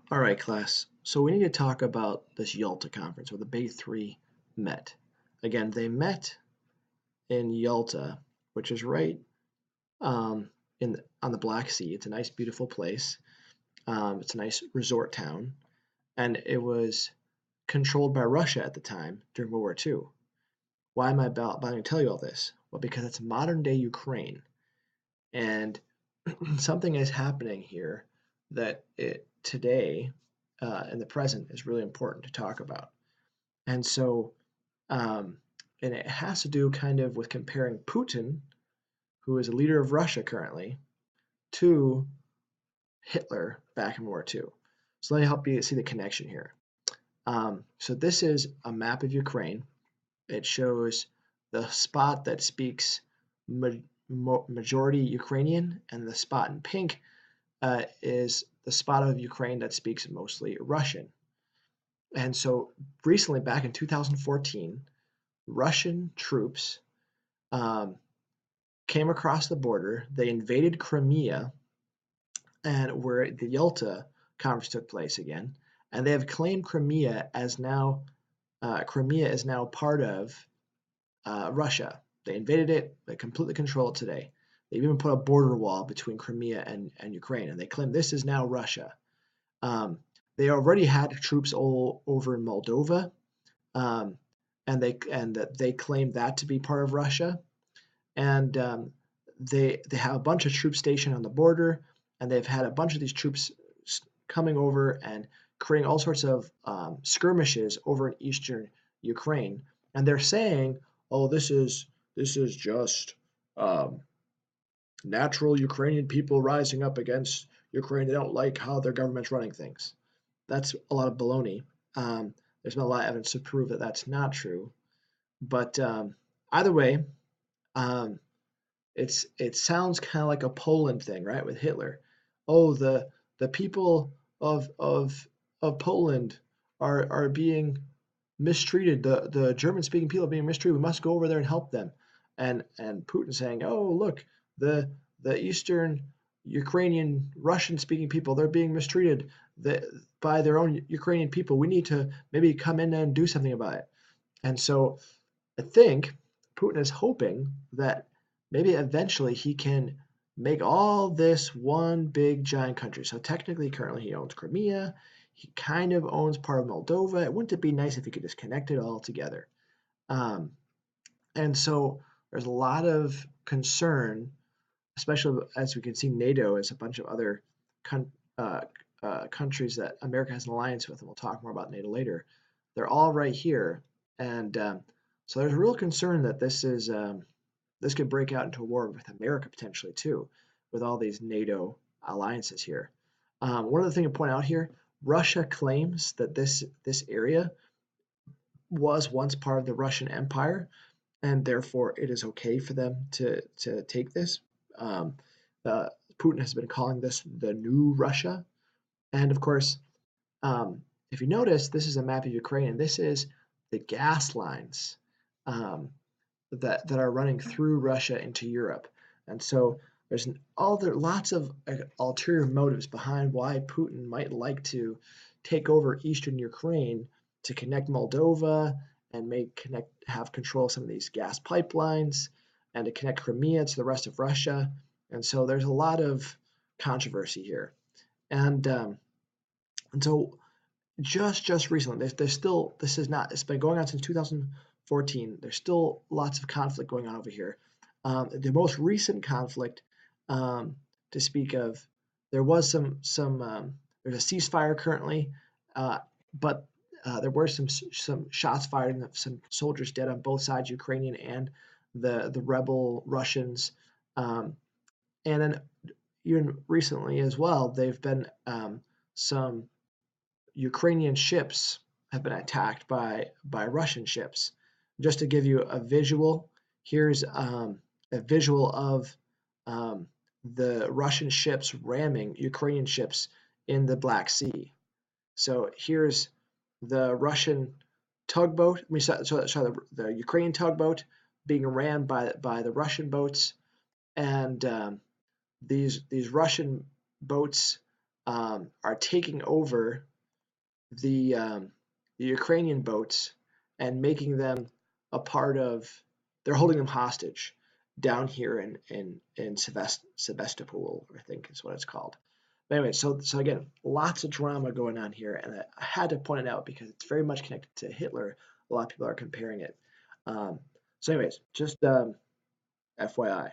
All right, class. So we need to talk about this Yalta conference where the big three met. Again, they met in Yalta, which is right on the Black Sea. It's a nice, beautiful place. It's a nice resort town, and it was controlled by Russia at the time during World War II. Why am I about to tell you all this? Well, because it's modern day Ukraine, and something is happening here that today in the present is really important to talk about. And so, um, and it has to do kind of with comparing Putin, who is a leader of Russia currently, to Hitler back in World War II. So let me help you see the connection here. So this is a map of Ukraine. It shows the spot that speaks majority Ukrainian, and the spot in pink is the spot of Ukraine that speaks mostly Russian. And so recently, back in 2014, Russian troops um, came across the border. They invaded Crimea, and where the Yalta conference took place again. And they have claimed Crimea as now Crimea is now part of Russia. They invaded it. They completely control it today. They've even put a border wall between Crimea and Ukraine, and they claim this is now Russia. Um, they already had troops all over in Moldova, um, and they claim that to be part of Russia. And they have a bunch of troops stationed on the border, and they've had a bunch of these troops coming over and creating all sorts of skirmishes over in eastern Ukraine. And they're saying, "Oh, this is just um, natural Ukrainian people rising up against Ukraine. They don't like how their government's running things." That's a lot of baloney. There's not a lot of evidence to prove that that's not true. But either way, um, it sounds kind of like a Poland thing, right? With Hitler. Oh, the people of Poland are being mistreated. The German speaking people are being mistreated. We must go over there and help them. And Putin saying, oh, look, the Eastern Ukrainian Russian speaking people, they're being mistreated by their own Ukrainian people. We need to maybe come in and do something about it. And so I think Putin is hoping that maybe eventually he can make all this one big giant country. So technically, currently he owns Crimea. He kind of owns part of Moldova. Wouldn't it be nice if he could just connect it all together? Um, and so there's a lot of concern, especially as we can see NATO as a bunch of other uh, countries that America has an alliance with, and we'll talk more about NATO later. They're all right here, and so there's a real concern that this could break out into a war with America potentially too, with all these NATO alliances here. One other thing to point out here: Russia claims that this area was once part of the Russian Empire, and therefore it is okay for them to take this. Um, Putin has been calling this the new Russia, and of course, um, if you notice, this is a map of Ukraine, and this is the gas lines um, that are running through Russia into Europe. And so there's lots of ulterior motives behind why Putin might like to take over eastern Ukraine to connect Moldova and have control of some of these gas pipelines and to connect Crimea to the rest of Russia. And so there's a lot of controversy here. And so just recently, there's still this is not it's been going on since 2014. There's still lots of conflict going on over here. The most recent conflict to speak of, there was some there's a ceasefire currently, uh, but there were some shots fired and some soldiers dead on both sides, Ukrainian and the rebel Russians. Um, and then even recently as well, they've been some Ukrainian ships have been attacked by Russian ships. Just to give you a visual, here's a visual of um, the Russian ships ramming Ukrainian ships in the Black Sea. So here's the Russian tugboat. Sorry, the Ukrainian tugboat being rammed by the Russian boats, and these Russian boats are taking over the Ukrainian boats and making them a part of. They're holding them hostage down here in Sevastopol, I think is what it's called. But anyway, so again, lots of drama going on here, and I had to point it out because it's very much connected to Hitler. A lot of people are comparing it. So, anyways, just FYI.